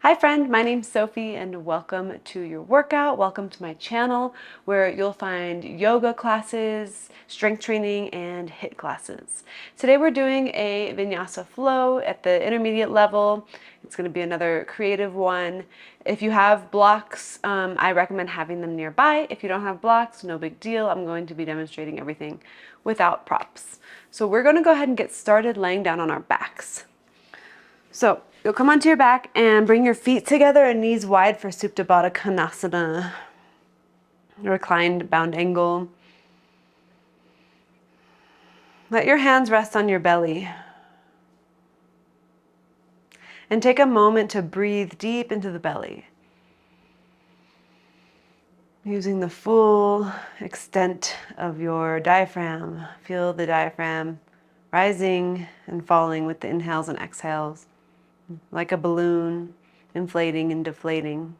Hi friend, my name's Sophie and welcome to your workout. Welcome to my channel where you'll find yoga classes, strength training, and HIIT classes. Today we're doing a Vinyasa flow at the intermediate level. It's going to be another creative one. If you have blocks, I recommend having them nearby. If you don't have blocks, no big deal. I'm going to be demonstrating everything without props. So we're going to go ahead and get started laying down on our backs. So you'll come onto your back and bring your feet together and knees wide for Supta Baddha Konasana, reclined bound angle. Let your hands rest on your belly. And take a moment to breathe deep into the belly, using the full extent of your diaphragm. Feel the diaphragm rising and falling with the inhales and exhales, like a balloon, inflating and deflating.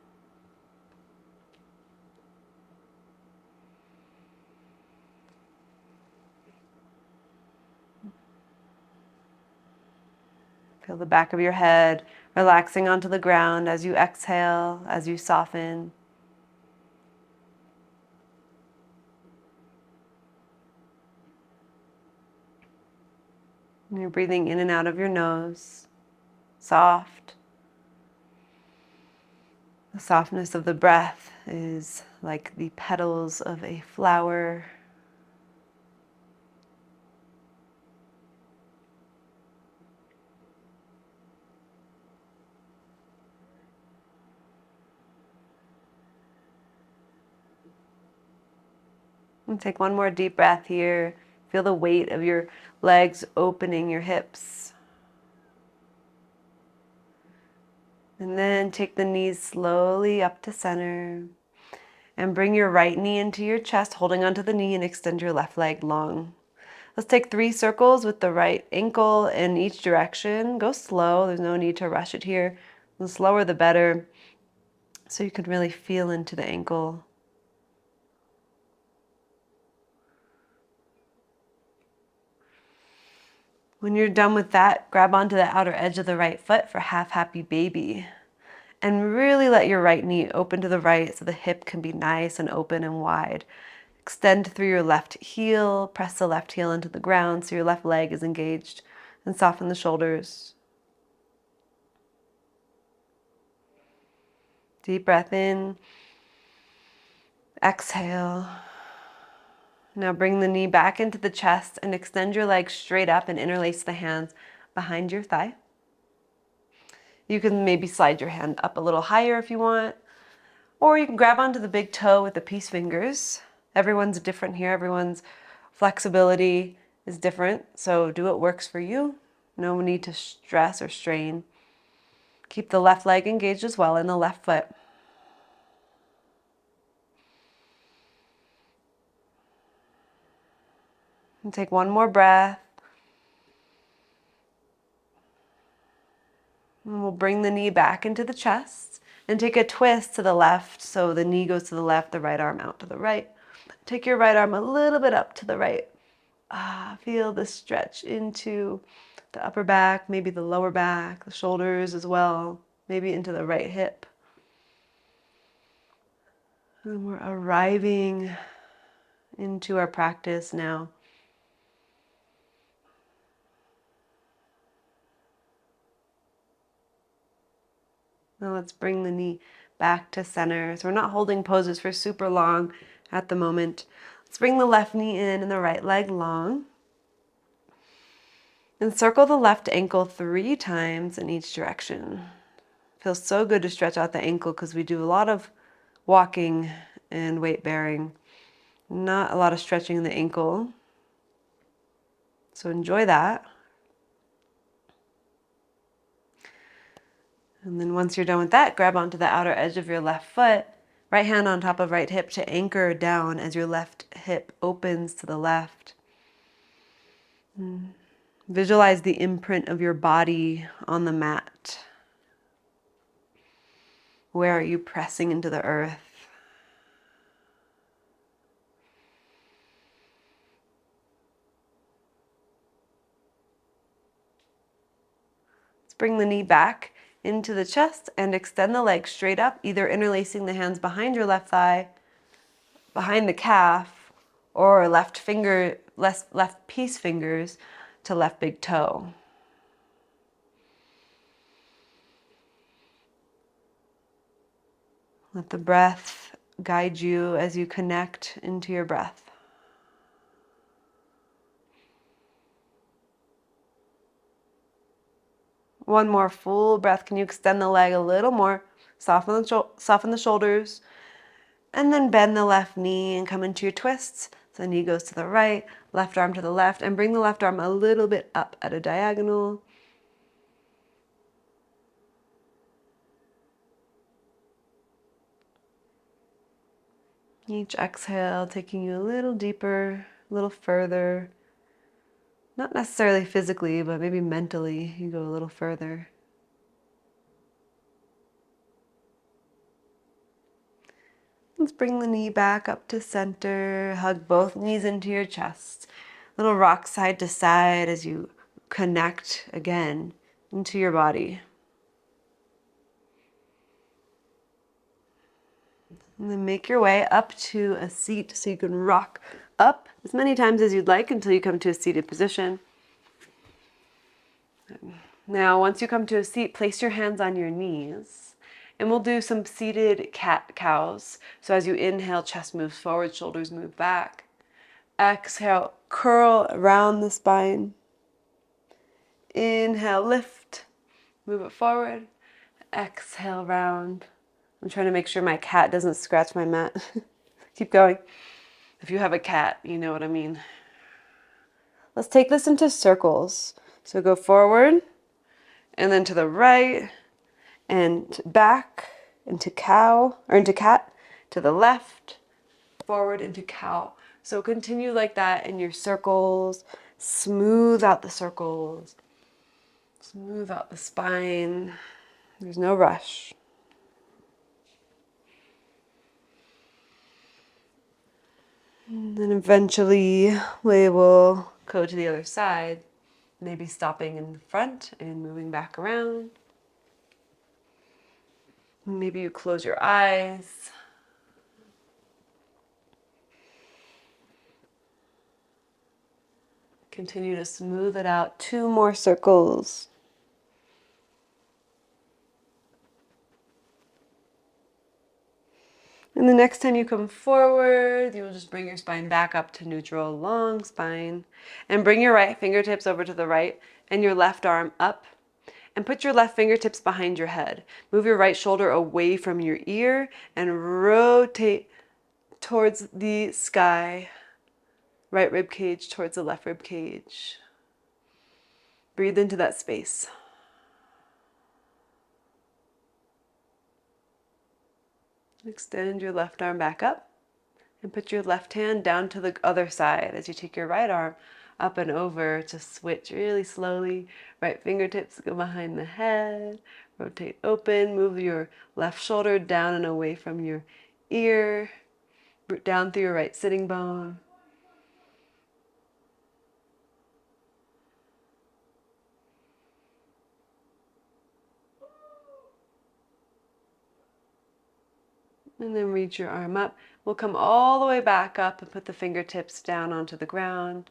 Feel the back of your head relaxing onto the ground as you exhale, as you soften. And you're breathing in and out of your nose, soft. The softness of the breath is like the petals of a flower. And take one more deep breath here. Feel the weight of your legs opening your hips. And then take the knees slowly up to center. And bring your right knee into your chest, holding onto the knee, and extend your left leg long. Let's take 3 circles with the right ankle in each direction. Go slow. There's no need to rush it here. The slower the better, so you can really feel into the ankle. When you're done with that, grab onto the outer edge of the right foot for half happy baby. And really let your right knee open to the right so the hip can be nice and open and wide. Extend through your left heel, press the left heel into the ground so your left leg is engaged, and soften the shoulders. Deep breath in. Exhale. Now bring the knee back into the chest and extend your legs straight up and interlace the hands behind your thigh. You can maybe slide your hand up a little higher if you want, or you can grab onto the big toe with the peace fingers. Everyone's different here. Everyone's flexibility is different, so do what works for you. No need to stress or strain. Keep the left leg engaged as well and the left foot. And take one more breath. And we'll bring the knee back into the chest and take a twist to the left. So the knee goes to the left, the right arm out to the right. Take your right arm a little bit up to the right. Feel the stretch into the upper back, maybe the lower back, the shoulders as well, maybe into the right hip. And we're arriving into our practice now. Now let's bring the knee back to center. So we're not holding poses for super long at the moment. Let's bring the left knee in and the right leg long. And circle the left ankle 3 times in each direction. Feels so good to stretch out the ankle because we do a lot of walking and weight bearing. Not a lot of stretching in the ankle. So enjoy that. And then once you're done with that, grab onto the outer edge of your left foot, right hand on top of right hip to anchor down as your left hip opens to the left. Visualize the imprint of your body on the mat. Where are you pressing into the earth? Let's bring the knee back into the chest and extend the legs straight up, either interlacing the hands behind your left thigh, behind the calf, or left peace fingers to left big toe. Let the breath guide you as you connect into your breath. One more full breath. Can you extend the leg a little more? Soften the shoulders. And then bend the left knee and come into your twists. So the knee goes to the right, left arm to the left, and bring the left arm a little bit up at a diagonal. Each exhale taking you a little deeper, a little further. Not necessarily physically, but maybe mentally you go a little further. Let's bring the knee back up to center. Hug both knees into your chest. Little rock side to side as you connect again into your body. And then make your way up to a seat so you can rock up as many times as you'd like until you come to a seated position. Now, once you come to a seat, place your hands on your knees. And we'll do some seated cat-cows. So as you inhale, chest moves forward, shoulders move back. Exhale, curl around the spine. Inhale, lift, move it forward. Exhale, round. I'm trying to make sure my cat doesn't scratch my mat. Keep going. If you have a cat, you know what I mean. Let's take this into circles. So go forward, and then to the right, and back, into cow, or into cat, to the left, forward, into cow. So continue like that in your circles. Smooth out the circles. Smooth out the spine. There's no rush. And then eventually we will go to the other side, maybe stopping in the front and moving back around. Maybe you close your eyes. Continue to smooth it out. 2 more circles. And the next time you come forward, you'll just bring your spine back up to neutral, long spine. And bring your right fingertips over to the right and your left arm up. And put your left fingertips behind your head. Move your right shoulder away from your ear and rotate towards the sky. Right rib cage towards the left rib cage. Breathe into that space. Extend your left arm back up and put your left hand down to the other side as you take your right arm up and over to switch really slowly. Right fingertips go behind the head, rotate open, move your left shoulder down and away from your ear, down through your right sitting bone. And then reach your arm up. We'll come all the way back up and put the fingertips down onto the ground.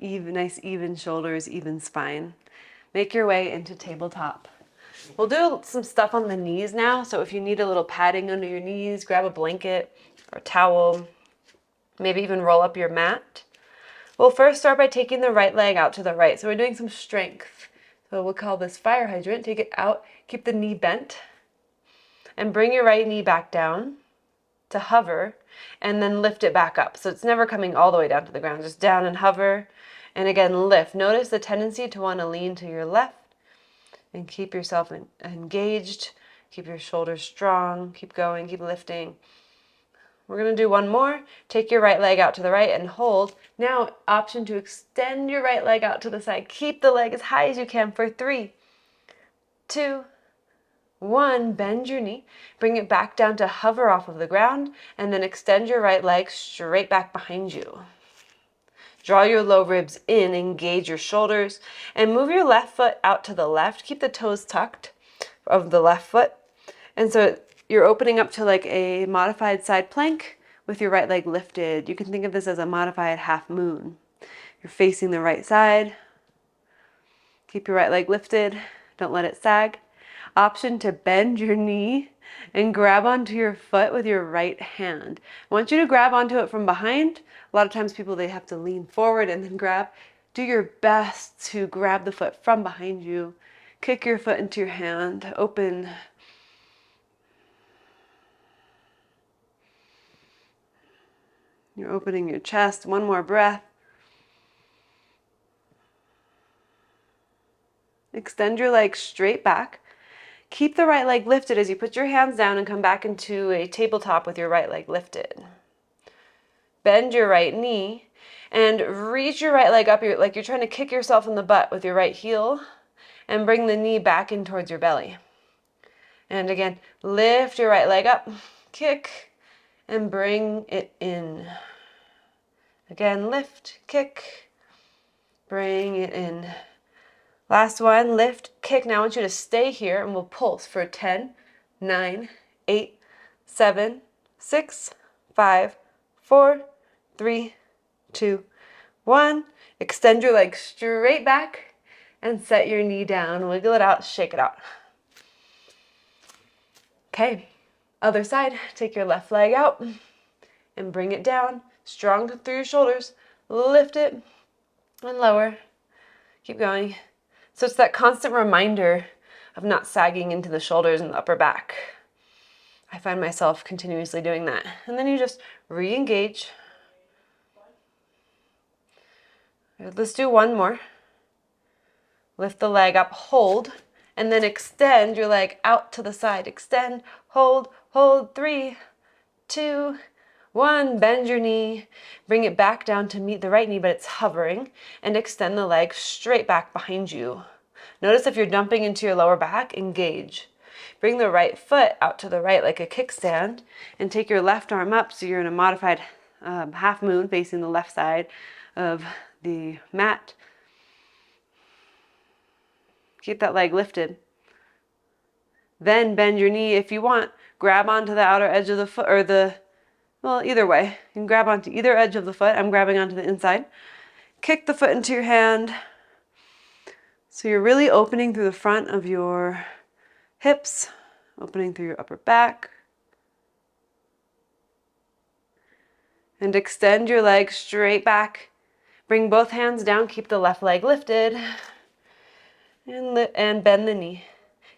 Nice even shoulders, even spine. Make your way into tabletop. We'll do some stuff on the knees now. So if you need a little padding under your knees, grab a blanket or a towel. Maybe even roll up your mat. We'll first start by taking the right leg out to the right. So we're doing some strength. So we'll call this fire hydrant. Take it out, keep the knee bent, and bring your right knee back down to hover, and then lift it back up. So it's never coming all the way down to the ground, just down and hover. And again, lift. Notice the tendency to want to lean to your left and keep yourself engaged. Keep your shoulders strong. Keep going, keep lifting. We're going to do one more. Take your right leg out to the right and hold. Now, option to extend your right leg out to the side. Keep the leg as high as you can for 3, 2, 1, bend your knee, bring it back down to hover off of the ground, and then extend your right leg straight back behind you. Draw your low ribs in, engage your shoulders, and move your left foot out to the left. Keep the toes tucked of the left foot. And so you're opening up to like a modified side plank with your right leg lifted. You can think of this as a modified half moon. You're facing the right side. Keep your right leg lifted. Don't let it sag. Option to bend your knee and grab onto your foot with your right hand. I want you to grab onto it from behind. A lot of times people, they have to lean forward and then grab. Do your best to grab the foot from behind you. Kick your foot into your hand. Open. You're opening your chest. One more breath. Extend your legs straight back. Keep the right leg lifted as you put your hands down and come back into a tabletop with your right leg lifted. Bend your right knee and reach your right leg up like you're trying to kick yourself in the butt with your right heel, and bring the knee back in towards your belly. And again, lift your right leg up, kick, and bring it in. Again, lift, kick, bring it in. Last one, lift, kick. Now I want you to stay here and we'll pulse for 10, 9, 8, 7, 6, 5, 4, 3, 2, 1. Extend your legs straight back and set your knee down. Wiggle it out, shake it out. Okay, other side. Take your left leg out and bring it down. Strong through your shoulders. Lift it and lower. Keep going. So it's that constant reminder of not sagging into the shoulders and the upper back. I find myself continuously doing that. And then you just re-engage. Let's do one more. Lift the leg up, hold, and then extend your leg out to the side. Extend, hold, hold. 3, 2, 1. Bend your knee. Bring it back down to meet the right knee, but it's hovering. And extend the leg straight back behind you. Notice if you're dumping into your lower back, engage. Bring the right foot out to the right like a kickstand, and take your left arm up so you're in a modified half moon facing the left side of the mat. Keep that leg lifted. Then bend your knee if you want. Grab onto the outer edge of the foot, or well, either way. You can grab onto either edge of the foot. I'm grabbing onto the inside. Kick the foot into your hand. So you're really opening through the front of your hips, opening through your upper back. And extend your leg straight back. Bring both hands down. Keep the left leg lifted. And bend the knee.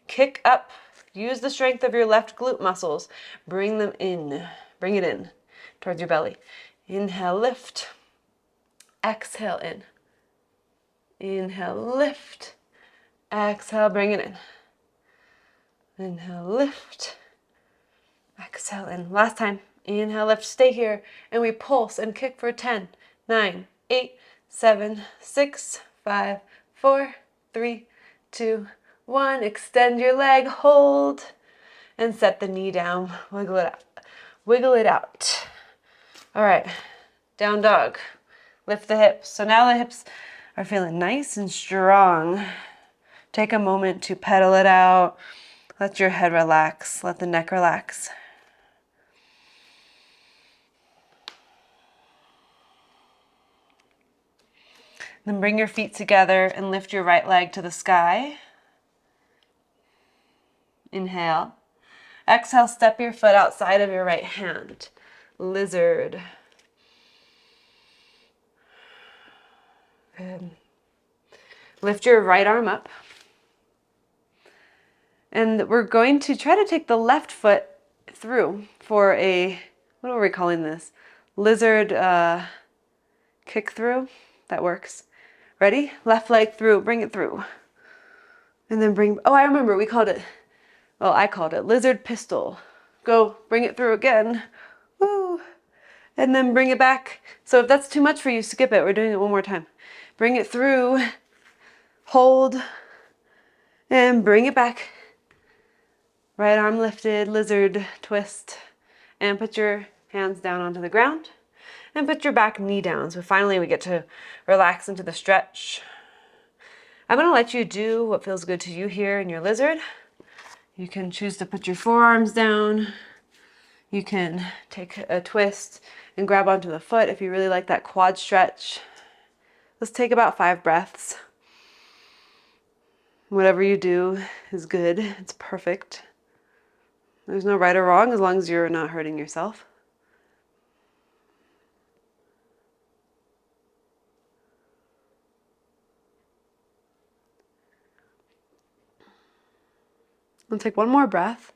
Kick up. Use the strength of your left glute muscles. Bring them in. Bring it in towards your belly. Inhale, lift. Exhale, in. Inhale, lift. Exhale, bring it in. Inhale, lift. Exhale, in. Last time. Inhale, lift. Stay here. And we pulse and kick for 10, 9, 8, 7, 6, 5, 4, 3, 2, 1. Extend your leg, hold, and set the knee down. Wiggle it out. Wiggle it out. All right, down dog. Lift the hips. So now the hips are feeling nice and strong. Take a moment to pedal it out. Let your head relax. Let the neck relax. Then bring your feet together and lift your right leg to the sky. Inhale. Exhale, step your foot outside of your right hand. Lizard. Good. Lift your right arm up. And we're going to try to take the left foot through for a, what are we calling this? Lizard kick through. That works. Ready? Left leg through, bring it through. And then I remember I called it lizard pistol. Go, bring it through again. Woo. And then bring it back. So if that's too much for you, skip it. We're doing it one more time. Bring it through, hold, and bring it back. Right arm lifted, lizard twist. And put your hands down onto the ground. And put your back knee down. So finally we get to relax into the stretch. I'm going to let you do what feels good to you here in your lizard. You can choose to put your forearms down. You can take a twist and grab onto the foot if you really like that quad stretch. Let's take about 5 breaths. Whatever you do is good. It's perfect. There's no right or wrong as long as you're not hurting yourself. We'll take one more breath.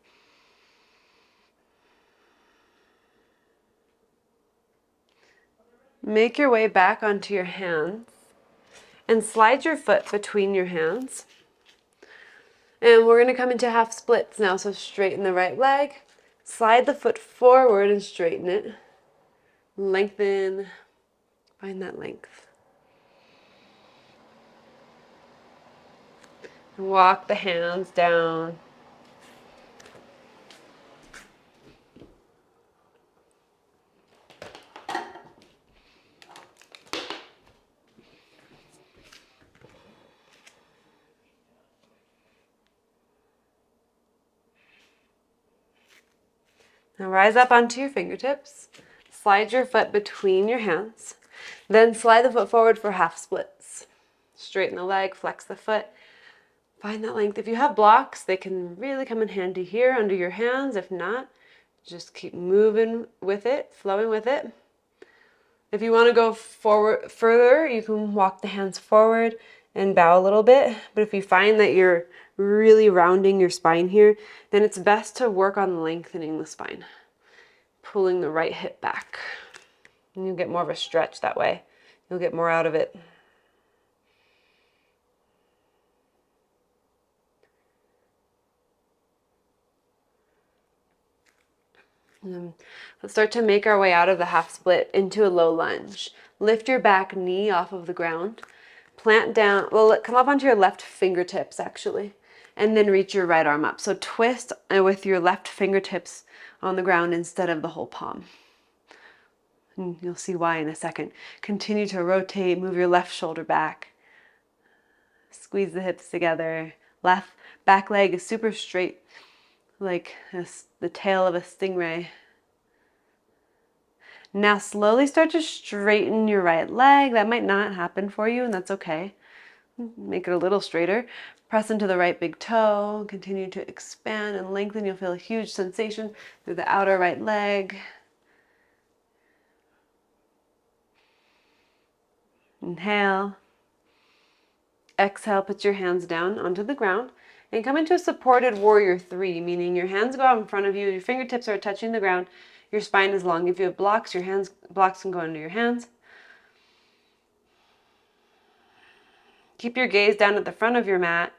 Make your way back onto your hands and slide your foot between your hands. And we're going to come into half splits now, so straighten the right leg. Slide the foot forward and straighten it. Lengthen. Find that length. And walk the hands down. Now rise up onto your fingertips. Slide your foot between your hands. Then slide the foot forward for half splits. Straighten the leg, flex the foot. Find that length. If you have blocks, they can really come in handy here under your hands. If not, just keep moving with it, flowing with it. If you want to go forward further, you can walk the hands forward and bow a little bit. But if you find that you're really rounding your spine here, then it's best to work on lengthening the spine, pulling the right hip back. And you'll get more of a stretch that way. You'll get more out of it. Let's start to make our way out of the half split into a low lunge. Lift your back knee off of the ground. Plant down, well, come up onto your left fingertips actually, and then reach your right arm up. So twist with your left fingertips on the ground instead of the whole palm. And you'll see why in a second. Continue to rotate, move your left shoulder back. Squeeze the hips together. Left back leg is super straight, like the tail of a stingray. Now slowly start to straighten your right leg. That might not happen for you, and that's okay. Make it a little straighter. Press into the right big toe. Continue to expand and lengthen. You'll feel a huge sensation through the outer right leg. Inhale. Exhale, put your hands down onto the ground and come into a supported warrior 3, meaning your hands go out in front of you, your fingertips are touching the ground, your spine is long. If you have blocks, blocks can go under your hands. Keep your gaze down at the front of your mat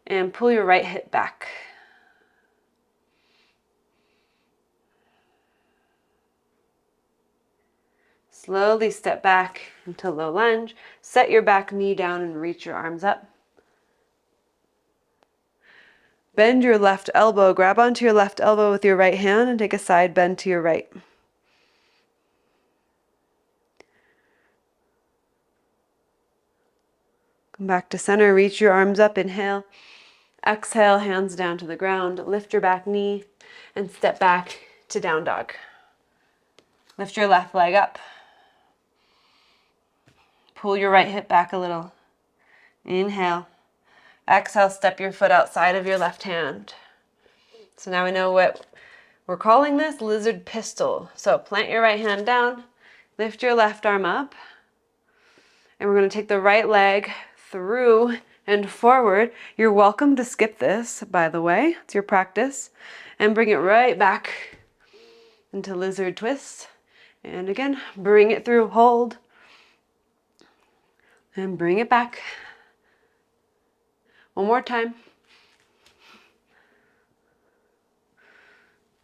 and pull your right hip back. Slowly step back into low lunge. Set your back knee down and reach your arms up. Bend your left elbow. Grab onto your left elbow with your right hand and take a side bend to your right. Come back to center. Reach your arms up. Inhale. Exhale, hands down to the ground. Lift your back knee and step back to down dog. Lift your left leg up. Pull your right hip back a little. Inhale. Exhale, step your foot outside of your left hand. So now we know what we're calling this, lizard pistol. So plant your right hand down, lift your left arm up, and we're going to take the right leg through and forward. You're welcome to skip this, by the way. It's your practice. And bring it right back into lizard twist. And again, bring it through, hold, and bring it back. One more time.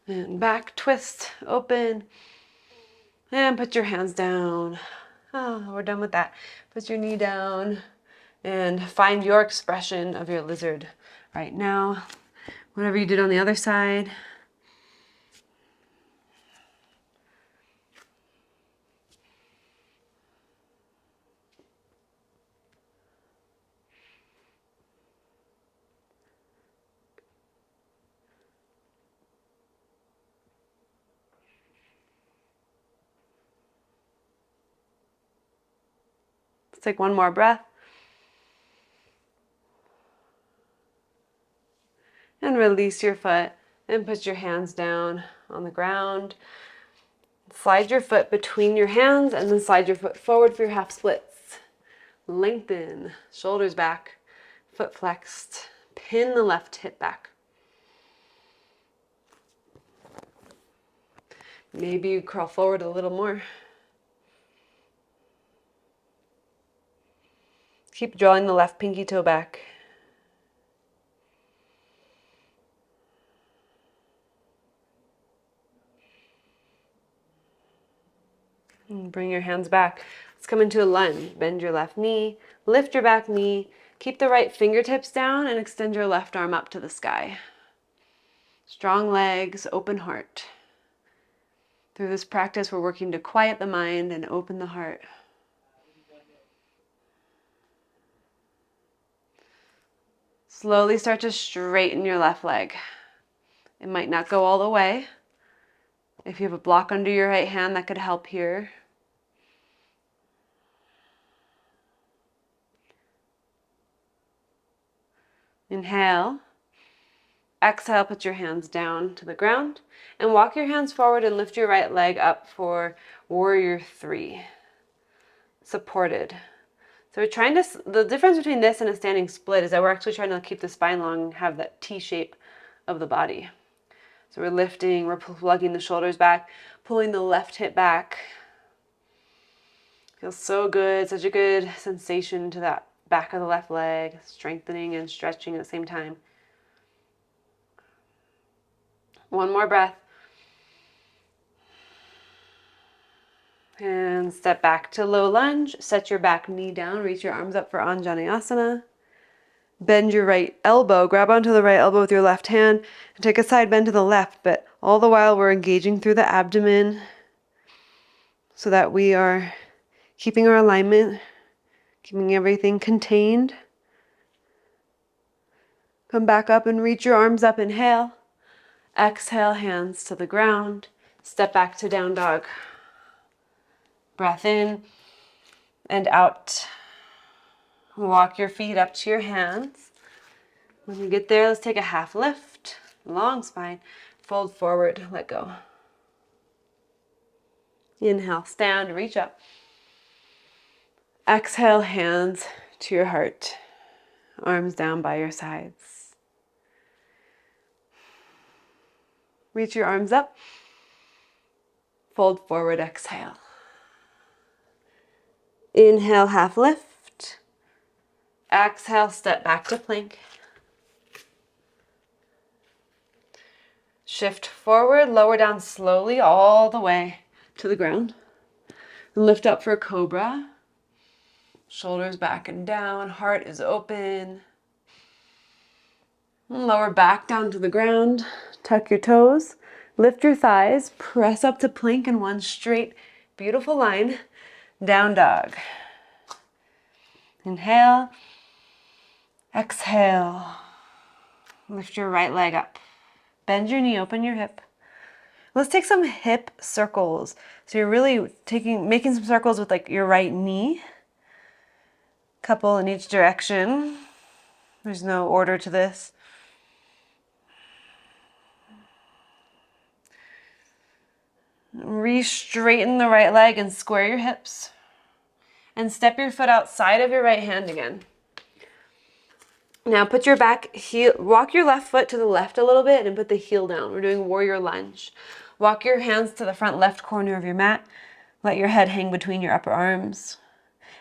And back, twist, open, and put your hands down. Oh, we're done with that. Put your knee down and find your expression of your lizard right now. Whatever you did on the other side. Let's take one more breath. And release your foot and put your hands down on the ground. Slide your foot between your hands and then slide your foot forward for your half splits. Lengthen, shoulders back, foot flexed. Pin the left hip back. Maybe you crawl forward a little more. Keep drawing the left pinky toe back. And bring your hands back. Let's come into a lunge. Bend your left knee, lift your back knee, keep the right fingertips down and extend your left arm up to the sky. Strong legs, open heart. Through this practice, we're working to quiet the mind and open the heart. Slowly start to straighten your left leg. It might not go all the way. If you have a block under your right hand, that could help here. Inhale. Exhale, put your hands down to the ground and walk your hands forward and lift your right leg up for Warrior 3. Supported. So we're trying to, the difference between this and a standing split is that we're actually trying to keep the spine long and have that T shape of the body. So we're lifting, we're plugging the shoulders back, pulling the left hip back. Feels so good, such a good sensation to that back of the left leg, strengthening and stretching at the same time. One more breath. And step back to low lunge. Set your back knee down. Reach your arms up for Anjaneyasana. Bend your right elbow. Grab onto the right elbow with your left hand and take a side bend to the left. But all the while we're engaging through the abdomen so that we are keeping our alignment, keeping everything contained. Come back up and reach your arms up. Inhale. Exhale, hands to the ground. Step back to down dog. Breath in and out. Walk your feet up to your hands. When you get there, let's take a half lift. Long spine. Fold forward. Let go. Inhale, stand, reach up. Exhale, hands to your heart. Arms down by your sides. Reach your arms up. Fold forward, exhale. Inhale, half lift. Exhale, step back to plank. Shift forward, lower down slowly all the way to the ground. Lift up for cobra. Shoulders back and down, heart is open. Lower back down to the ground. Tuck your toes. Lift your thighs. Press up to plank in one straight, beautiful line. Down dog. Inhale. Exhale. Lift your right leg up. Bend your knee, open your hip. Let's take some hip circles. So you're really making some circles with like your right knee. Couple in each direction. There's no order to this. Re-straighten the right leg and square your hips. And step your foot outside of your right hand again. Now put your back heel, walk your left foot to the left a little bit and put the heel down. We're doing warrior lunge. Walk your hands to the front left corner of your mat. Let your head hang between your upper arms.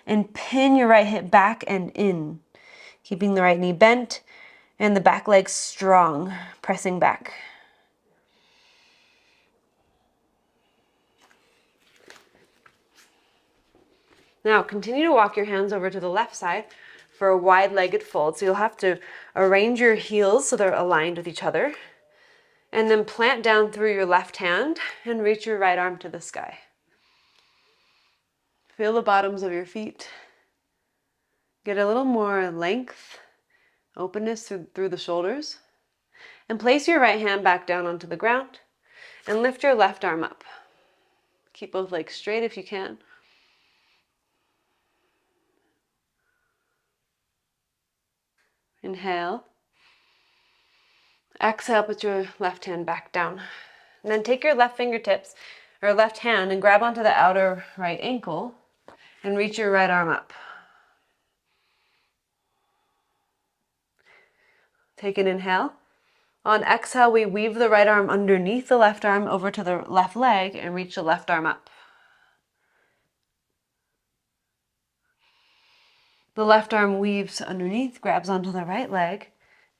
And pin your right hip back and in, keeping the right knee bent and the back leg strong, pressing back. Now continue to walk your hands over to the left side for a wide-legged fold. So you'll have to arrange your heels so they're aligned with each other. And then plant down through your left hand and reach your right arm to the sky. Feel the bottoms of your feet. Get a little more length, openness through the shoulders. And place your right hand back down onto the ground and lift your left arm up. Keep both legs straight if you can. Inhale. Exhale, put your left hand back down. And then take your left fingertips, or left hand, and grab onto the outer right ankle and reach your right arm up. Take an inhale. On exhale, we weave the right arm underneath the left arm over to the left leg and reach the left arm up. The left arm weaves underneath, grabs onto the right leg,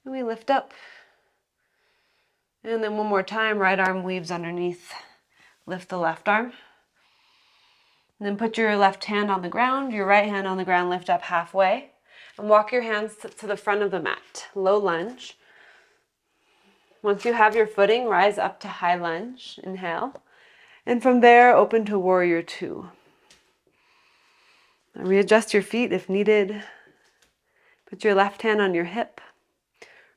and we lift up. And then one more time, right arm weaves underneath, lift the left arm. And then put your left hand on the ground, your right hand on the ground, lift up halfway, and walk your hands to the front of the mat, low lunge. Once you have your footing, rise up to high lunge, inhale. And from there, open to warrior two. Readjust your feet if needed. Put your left hand on your hip.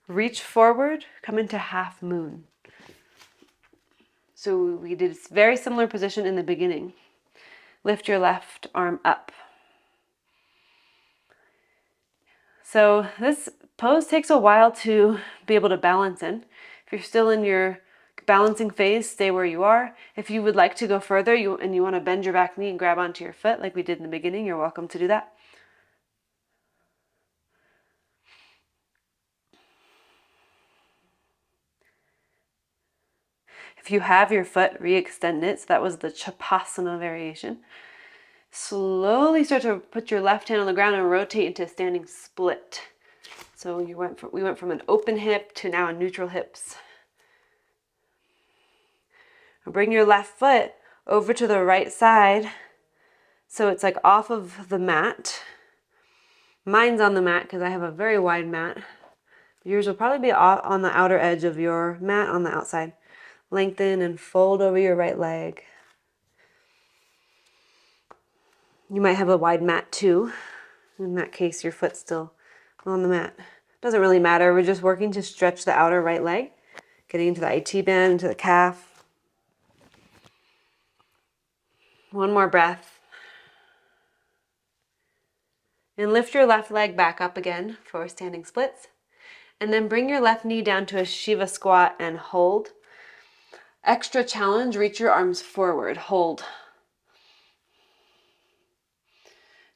Reach forward, come into half moon. So we did a very similar position in the beginning. Lift your left arm up. So this pose takes a while to be able to balance in. If you're still in your balancing phase, stay where you are. If you would like to go further and you want to bend your back knee and grab onto your foot like we did in the beginning, you're welcome to do that. If you have your foot, re-extend it. So that was the Chapasana variation. Slowly start to put your left hand on the ground and rotate into a standing split. So we went from an open hip to now a neutral hips. Bring your left foot over to the right side so it's like off of the mat. Mine's on the mat because I have a very wide mat. Yours will probably be on the outer edge of your mat on the outside. Lengthen and fold over your right leg. You might have a wide mat too. In that case, your foot's still on the mat. Doesn't really matter. We're just working to stretch the outer right leg, getting into the IT band, into the calf. One more breath. And lift your left leg back up again for standing splits. And then bring your left knee down to a Shiva squat and hold. Extra challenge, reach your arms forward, hold.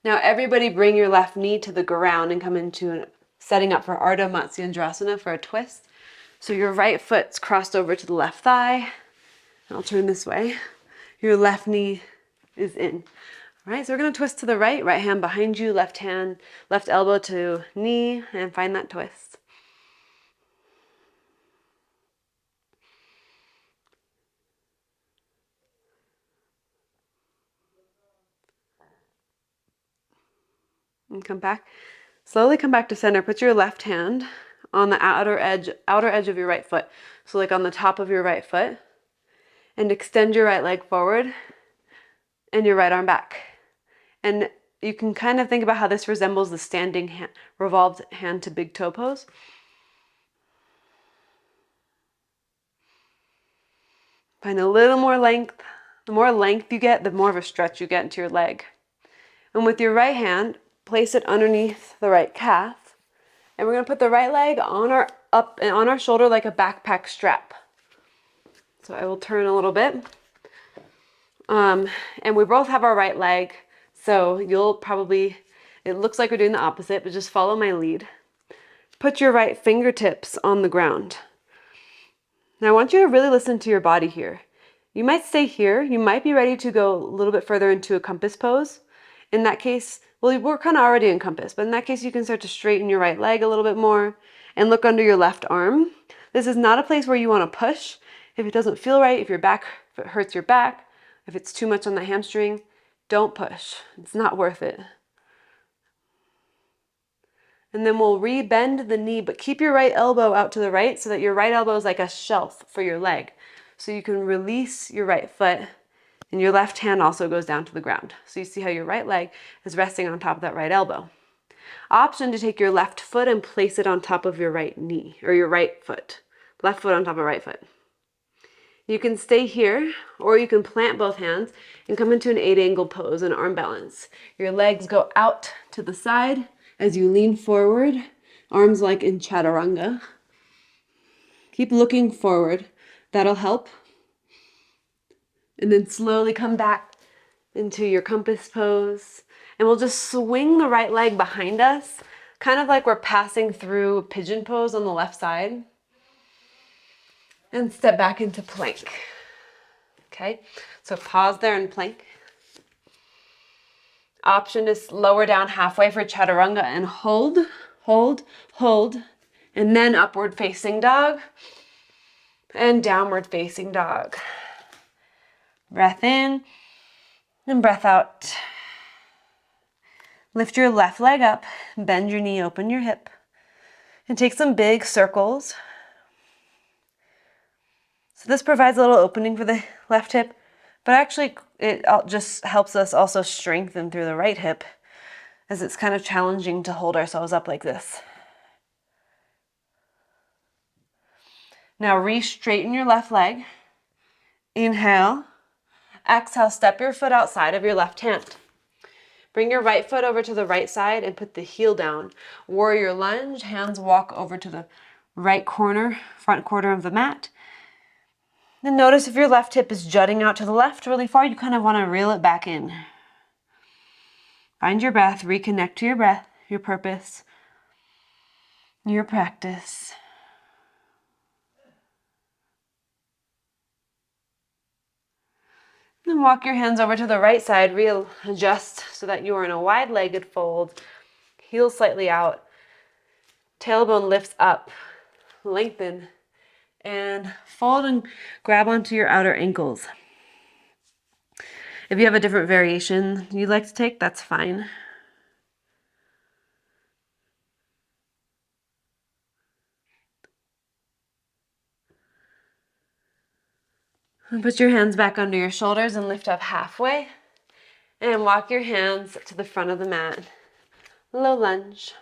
Now everybody bring your left knee to the ground and come into setting up for Ardha Matsyendrasana for a twist. So your right foot's crossed over to the left thigh. I'll turn this way. Your left knee is in. All right, so we're gonna twist to the right, right hand behind you, left elbow to knee, and find that twist. And come back. Slowly come back to center. Put your left hand on the outer edge of your right foot. So like on the top of your right foot. And extend your right leg forward and your right arm back. And you can kind of think about how this resembles the standing hand, revolved hand to big toe pose. Find a little more length. The more length you get, the more of a stretch you get into your leg. And with your right hand, place it underneath the right calf. And we're going to put the right leg on our shoulder like a backpack strap. So I will turn a little bit. And we both have our right leg. So it looks like we're doing the opposite, but just follow my lead. Put your right fingertips on the ground. Now I want you to really listen to your body here. You might stay here. You might be ready to go a little bit further into a compass pose. In that case, well, we're kind of already in compass, but in that case, you can start to straighten your right leg a little bit more and look under your left arm. This is not a place where you want to push. If it doesn't feel right, if it hurts your back, if it's too much on the hamstring, don't push. It's not worth it. And then we'll re-bend the knee, but keep your right elbow out to the right so that your right elbow is like a shelf for your leg. So you can release your right foot and your left hand also goes down to the ground. So you see how your right leg is resting on top of that right elbow. Option to take your left foot and place it on top of your right knee, or your right foot. Left foot on top of right foot. You can stay here, or you can plant both hands and come into an 8-angle pose, an arm balance. Your legs go out to the side as you lean forward, arms like in chaturanga. Keep looking forward. That'll help. And then slowly come back into your compass pose. And we'll just swing the right leg behind us, kind of like we're passing through pigeon pose on the left side. And step back into plank. Okay, so pause there in plank. Option is lower down halfway for chaturanga and hold, hold, hold, and then upward facing dog and downward facing dog. Breath in and breath out. Lift your left leg up, bend your knee, open your hip, and take some big circles. So this provides a little opening for the left hip, but actually it just helps us also strengthen through the right hip, as it's kind of challenging to hold ourselves up like this. Now re-straighten your left leg. Inhale. Exhale, step your foot outside of your left hand. Bring your right foot over to the right side and put the heel down. Warrior lunge, hands walk over to the right corner, front corner of the mat. Then notice if your left hip is jutting out to the left really far, you kind of want to reel it back in. Find your breath, reconnect to your breath, your purpose, your practice. Then walk your hands over to the right side, readjust so that you are in a wide-legged fold. Heels slightly out, tailbone lifts up, lengthen, and fold and grab onto your outer ankles. If you have a different variation you'd like to take, that's fine. And put your hands back under your shoulders and lift up halfway. And walk your hands to the front of the mat. Low lunge.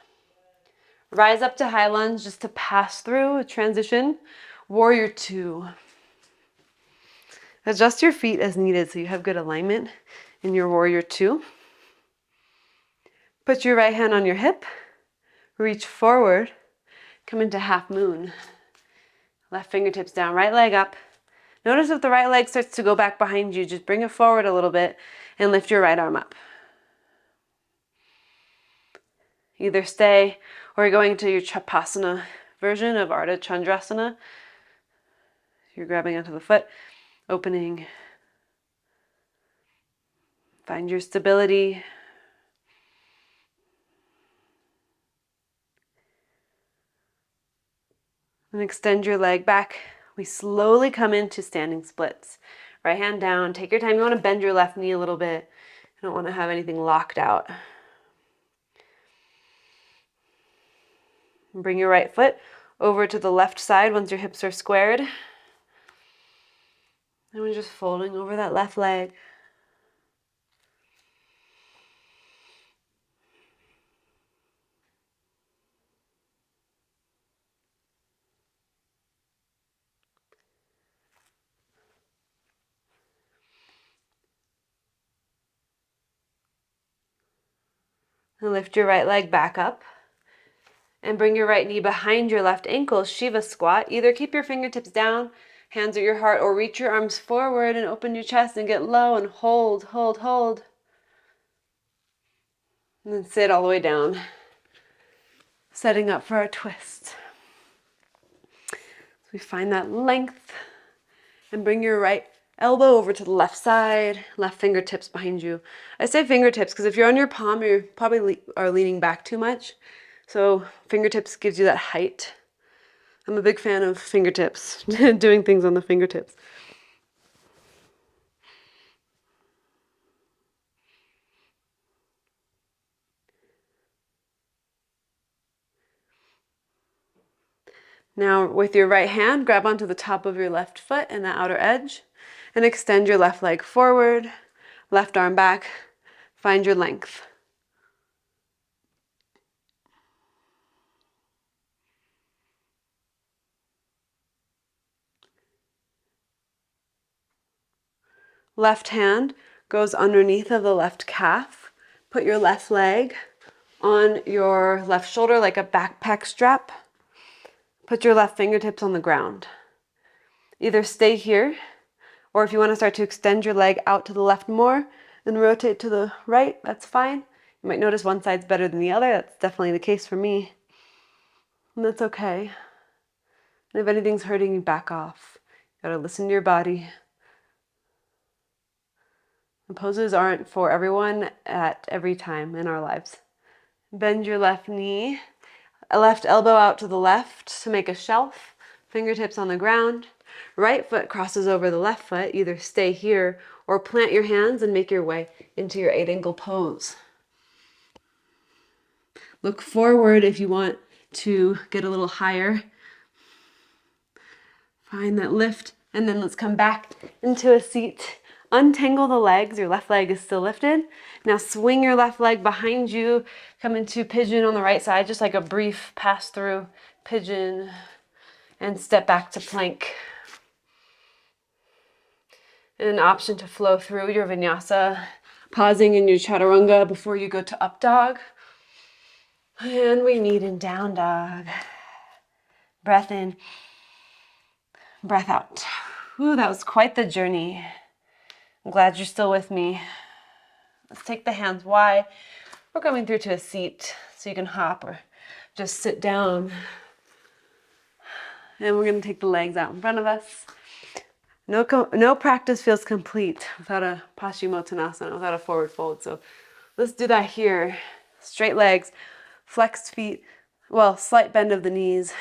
Rise up to high lunge just to pass through a transition. Warrior two. Adjust your feet as needed so you have good alignment in your warrior two. Put your right hand on your hip. Reach forward. Come into half moon. Left fingertips down, right leg up. Notice if the right leg starts to go back behind you, just bring it forward a little bit and lift your right arm up. Either stay or you're going to your Chapasana version of Ardha Chandrasana. You're grabbing onto the foot, opening. Find your stability. And extend your leg back. We slowly come into standing splits. Right hand down, take your time. You want to bend your left knee a little bit. You don't want to have anything locked out. And bring your right foot over to the left side once your hips are squared. And we're just folding over that left leg. And lift your right leg back up. And bring your right knee behind your left ankle, Shiva squat. Either keep your fingertips down, hands at your heart, or reach your arms forward and open your chest and get low and hold, hold, hold. And then sit all the way down, setting up for our twist. So we find that length and bring your right elbow over to the left side, left fingertips behind you. I say fingertips because if you're on your palm, you probably are leaning back too much. So fingertips gives you that height. I'm a big fan of fingertips, doing things on the fingertips. Now with your right hand, grab onto the top of your left foot and the outer edge and extend your left leg forward, left arm back, find your length. Left hand goes underneath of the left calf. Put your left leg on your left shoulder like a backpack strap. Put your left fingertips on the ground. Either stay here, or if you want to start to extend your leg out to the left more and rotate to the right, that's fine. You might notice one side's better than the other. That's definitely the case for me. And that's okay. And if anything's hurting you, back off. You gotta listen to your body. The poses aren't for everyone at every time in our lives. Bend your left knee, left elbow out to the left to make a shelf, fingertips on the ground. Right foot crosses over the left foot. Either stay here or plant your hands and make your way into your 8-angle pose. Look forward if you want to get a little higher. Find that lift, and then let's come back into a seat. Untangle the legs. Your left leg is still lifted. Now swing your left leg behind you. Come into pigeon on the right side, just like a brief pass through pigeon, and step back to plank. An option to flow through your vinyasa, pausing in your chaturanga before you go to up dog. And we meet in down dog. Breath in, breath out. Ooh, that was quite the journey. I'm glad you're still with me. Let's take the hands wide. We're coming through to a seat so you can hop or just sit down. And we're going to take the legs out in front of us. No practice feels complete without a Pashimotanasana, without a forward fold. So let's do that here. Straight legs, flexed feet, well, slight bend of the knees.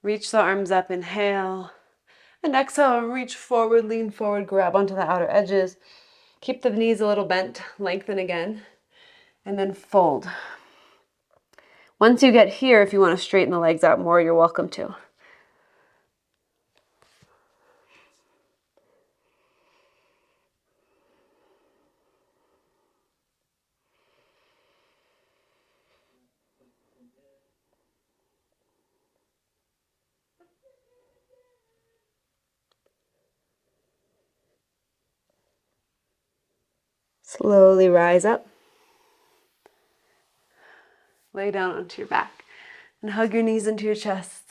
Reach the arms up, inhale. And exhale, reach forward, lean forward, grab onto the outer edges. Keep the knees a little bent, lengthen again, and then fold. Once you get here, if you want to straighten the legs out more, you're welcome to. Slowly rise up. Lay down onto your back and hug your knees into your chest.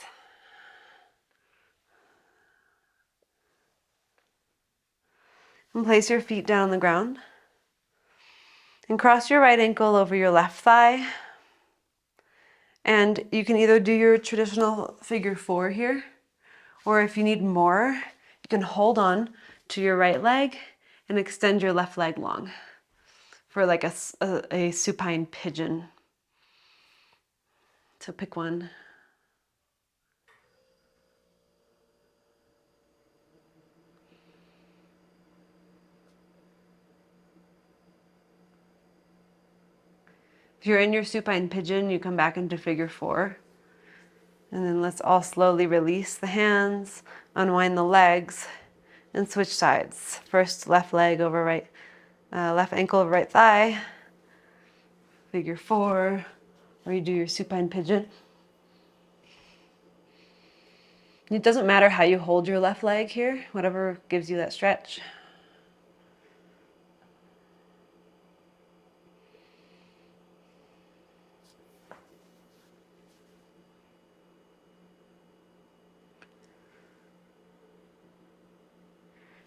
And place your feet down on the ground. And cross your right ankle over your left thigh. And you can either do your traditional figure 4 here, or if you need more, you can hold on to your right leg and extend your left leg long for like a supine pigeon. So pick one. If you're in your supine pigeon, you come back into figure 4. And then let's all slowly release the hands, unwind the legs, and switch sides. First, left leg over right, left ankle over right thigh. Figure 4, or you do your supine pigeon. It doesn't matter how you hold your left leg here, whatever gives you that stretch.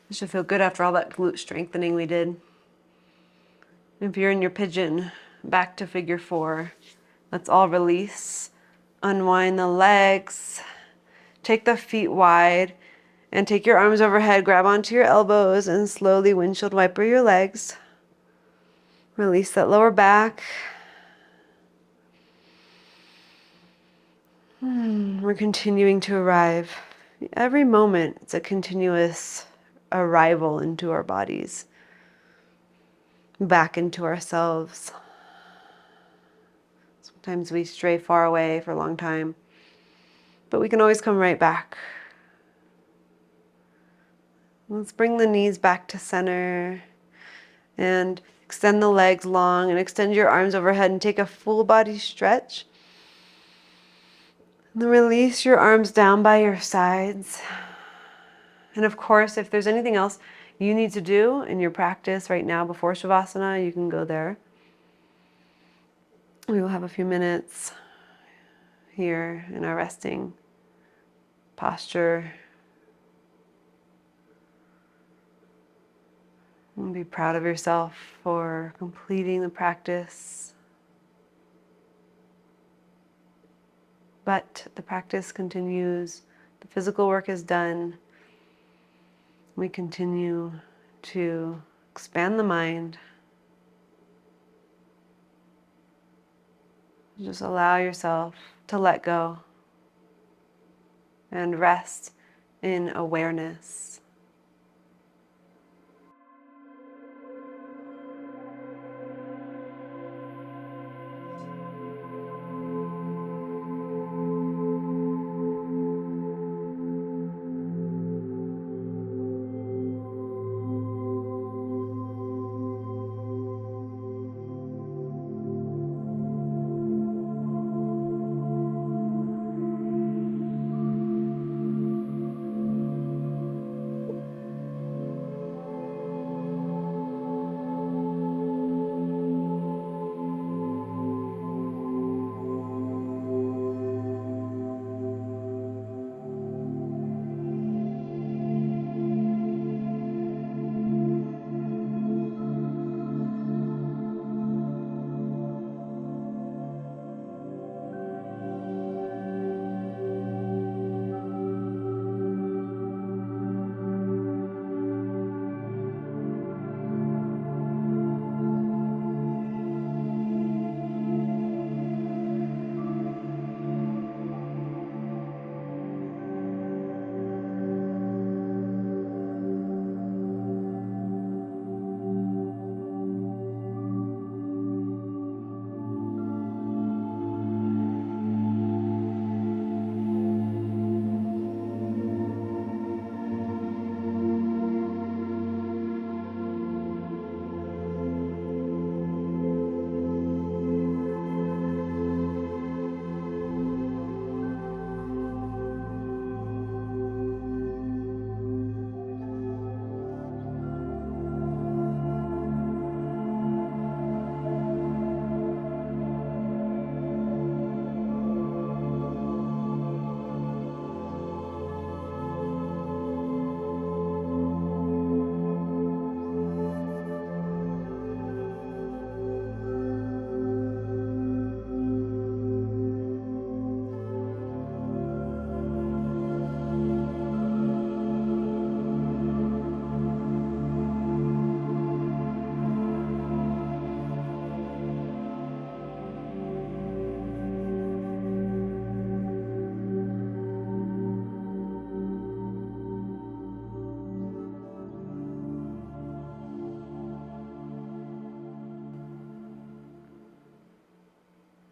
It should feel good after all that glute strengthening we did. If you're in your pigeon, back to figure 4. Let's all release. Unwind the legs. Take the feet wide and take your arms overhead. Grab onto your elbows and slowly windshield wiper your legs. Release that lower back. We're continuing to arrive. Every moment, it's a continuous arrival into our bodies, back into ourselves. Sometimes we stray far away for a long time, but we can always come right back. Let's bring the knees back to center and extend the legs long and extend your arms overhead and take a full body stretch. And then release your arms down by your sides. And of course, if there's anything else you need to do in your practice right now before Shavasana, you can go there. We will have a few minutes here in our resting posture. And be proud of yourself for completing the practice. But the practice continues. The physical work is done. We continue to expand the mind. Just allow yourself to let go and rest in awareness.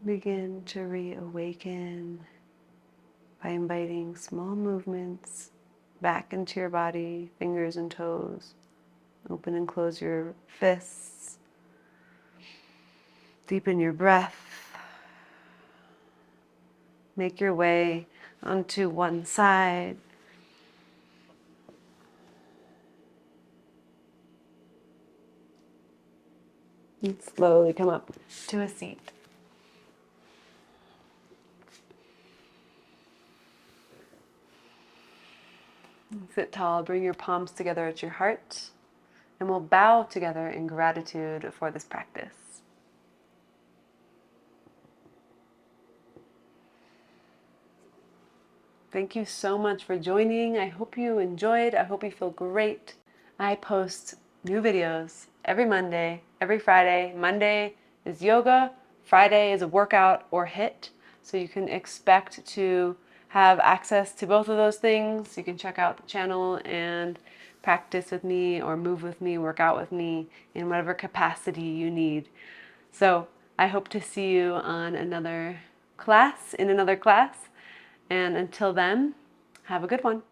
Begin to reawaken by inviting small movements back into your body, fingers and toes. Open and close your fists. Deepen your breath. Make your way onto one side. And slowly come up to a seat. Sit tall, bring your palms together at your heart, and we'll bow together in gratitude for this practice. Thank you so much for joining. I hope you enjoyed. I hope you feel great. I post new videos every Monday, every Friday. Monday is yoga, Friday is a workout or HIIT. So you can expect to have access to both of those things. You can check out the channel and practice with me or move with me, work out with me in whatever capacity you need. So I hope to see you on another class, And until then, have a good one.